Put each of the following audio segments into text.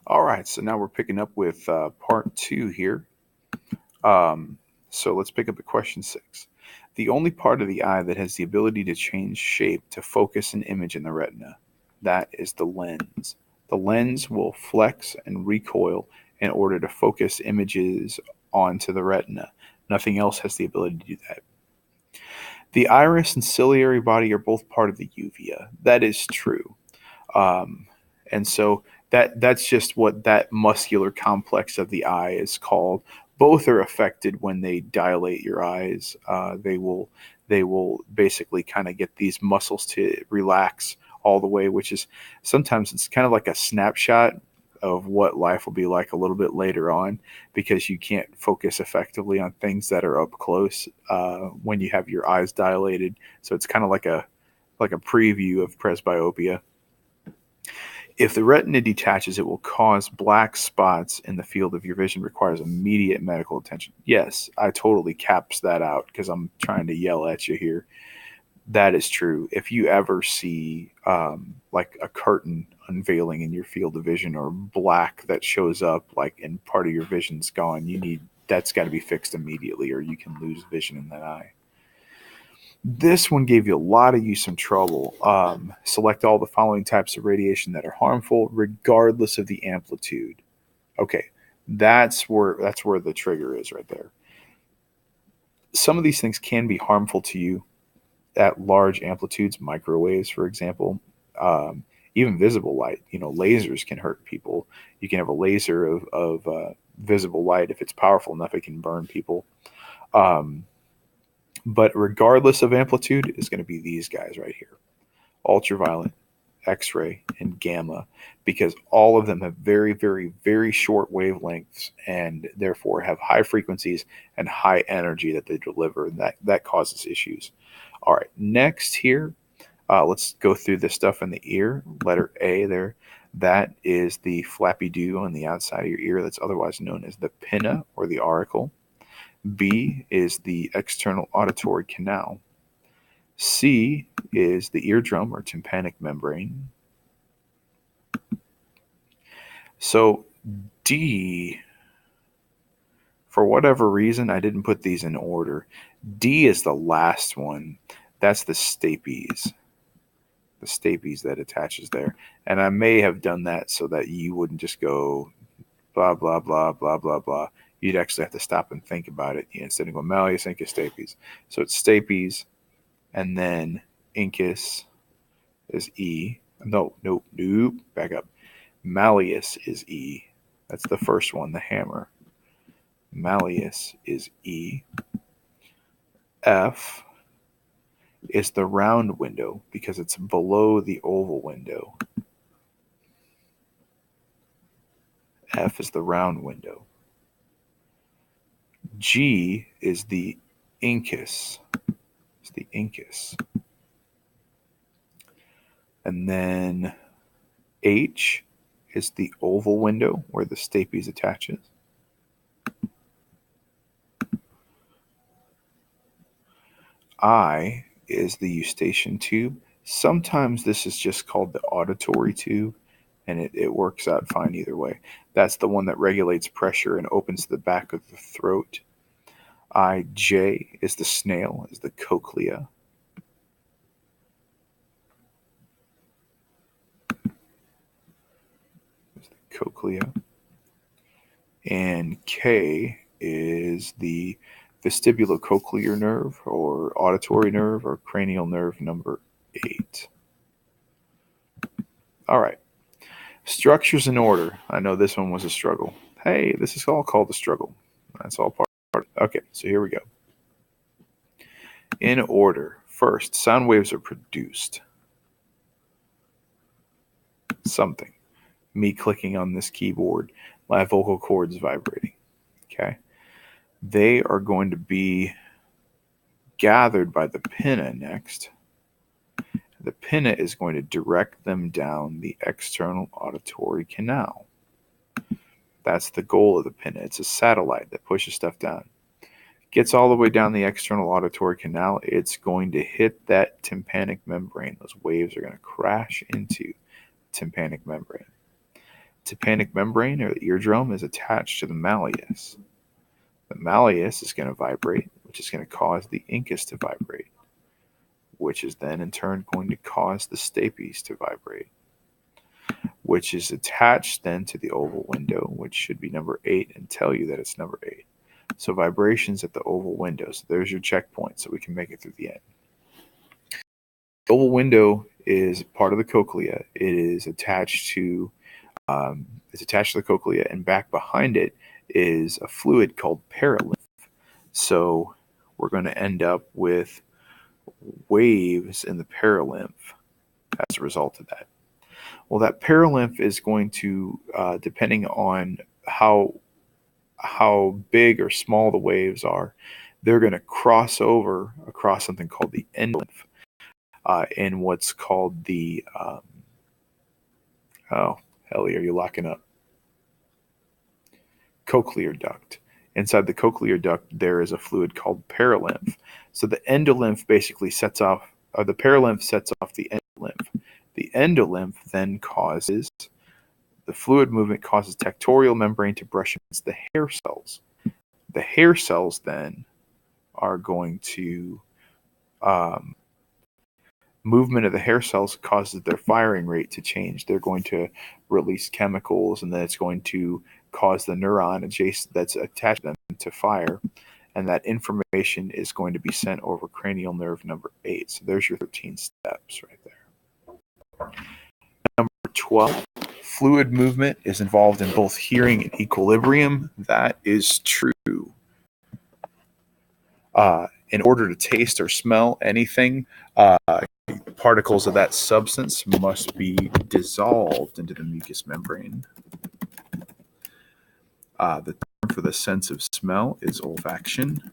All right, so now we're picking up with part two here. So let's pick up at question 6. The only part of the eye that has the ability to change shape to focus an image in the retina, that is the lens. The lens will flex and recoil in order to focus images onto the retina. Nothing else has the ability to do that. The iris and ciliary body are both part of the uvea. That is true. Um, and so that's just what that muscular complex of the eye is called. Both are affected when they dilate your eyes. They will basically kind of get these muscles to relax all the way, which is sometimes it's kind of like a snapshot of what life will be like a little bit later on because you can't focus effectively on things that are up close when you have your eyes dilated. So it's kind of like a preview of presbyopia. If the retina detaches, it will cause black spots in the field of your vision, requires immediate medical attention. Yes, I totally caps that out because I'm trying to yell at you here. That is true. If you ever see like a curtain unveiling in your field of vision or black that shows up like and part of your vision's gone, that's got to be fixed immediately or you can lose vision in that eye. This one gave you a lot of you some trouble. Select all the following types of radiation that are harmful, regardless of the amplitude. Okay, that's where the trigger is right there. Some of these things can be harmful to you at large amplitudes, microwaves, for example. Um, Even visible light, lasers can hurt people. You can have a laser of visible light. If it's powerful enough, it can burn people. Um, but regardless of amplitude, it's going to be these guys right here: ultraviolet, X ray, and gamma, because all of them have very, very, very short wavelengths and therefore have high frequencies and high energy that they deliver. And that causes issues. All right, next here, let's go through the stuff in the ear. Letter A there. That is the flappy do on the outside of your ear that's otherwise known as the pinna or the auricle. B is the external auditory canal. C is the eardrum or tympanic membrane. So D, for whatever reason, I didn't put these in order. D is the last one. That's the stapes. The stapes that attaches there. And I may have done that so that you wouldn't just go blah, blah, blah, blah, blah, blah. You'd actually have to stop and think about it instead of going malleus, incus, stapes. So it's stapes, and then incus is E. No, nope, nope. Back up. Malleus is E. That's the first one, the hammer. Malleus is E. F is the round window because it's below the oval window. F is the round window. G is the incus. It's the incus. And then H is the oval window where the stapes attaches. I is the eustachian tube. Sometimes this is just called the auditory tube, and it works out fine either way. That's the one that regulates pressure and opens the back of the throat. IJ is the snail, is the cochlea. Is the cochlea. And K is the vestibulocochlear nerve or auditory nerve or cranial nerve number 8. All right. Structures in order. I know this one was a struggle. Hey, this is all called a struggle. That's all part. Okay, so here we go. In order. First, sound waves are produced. Something. Me clicking on this keyboard, my vocal cords vibrating. Okay. They are going to be gathered by the pinna next. The pinna is going to direct them down the external auditory canal. That's the goal of the pinna. It's a satellite that pushes stuff down. Gets all the way down the external auditory canal, it's going to hit that tympanic membrane. Those waves are going to crash into the tympanic membrane. Tympanic membrane, or the eardrum, is attached to the malleus. The malleus is going to vibrate, which is going to cause the incus to vibrate, which is then in turn going to cause the stapes to vibrate, which is attached then to the oval window, which should be number 8 and tell you that it's number 8. So vibrations at the oval window. So there's your checkpoint so we can make it through the end. The oval window is part of the cochlea. It is attached to the cochlea, and back behind it is a fluid called perilymph. So we're going to end up with waves in the perilymph as a result of that. Well, that perilymph is going to, depending on how big or small the waves are, they're going to cross over across something called the endolymph in what's called the oh, Ellie, are you locking up? Cochlear duct. Inside the cochlear duct, there is a fluid called perilymph. So the endolymph basically sets off, or the perilymph sets off the endolymph. The endolymph then causes, the fluid movement causes tectorial membrane to brush against the hair cells. The hair cells then are going to, movement of the hair cells causes their firing rate to change. They're going to release chemicals, and then it's going to cause the neuron adjacent that's attached to them to fire, and that information is going to be sent over cranial nerve number 8. So there's your 13 steps right there. Number 12, fluid movement is involved in both hearing and equilibrium. That is true. In order to taste or smell anything, particles of that substance must be dissolved into the mucous membrane. The term for the sense of smell is olfaction.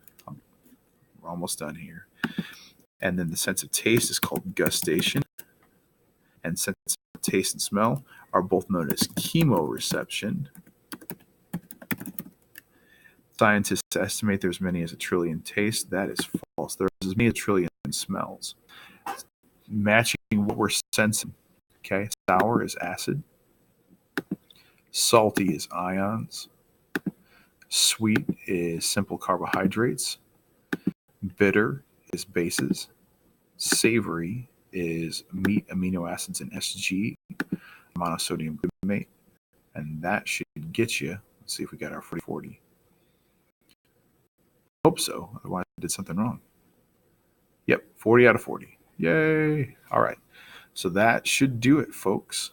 We're almost done here. And then the sense of taste is called gustation. And sense of taste and smell are both known as chemoreception. Scientists estimate there's as many as 1 trillion tastes. That is false. There's as many as 1 trillion smells. Matching what we're sensing. Okay, sour is acid. Salty is ions. Sweet is simple carbohydrates. Bitter is bases. Savory is meat, amino acids, and SG, monosodium glutamate. And that should get you. Let's see if we got our 40-40. Hope so. Otherwise, I did something wrong. Yep, 40 out of 40. Yay. All right. So that should do it, folks.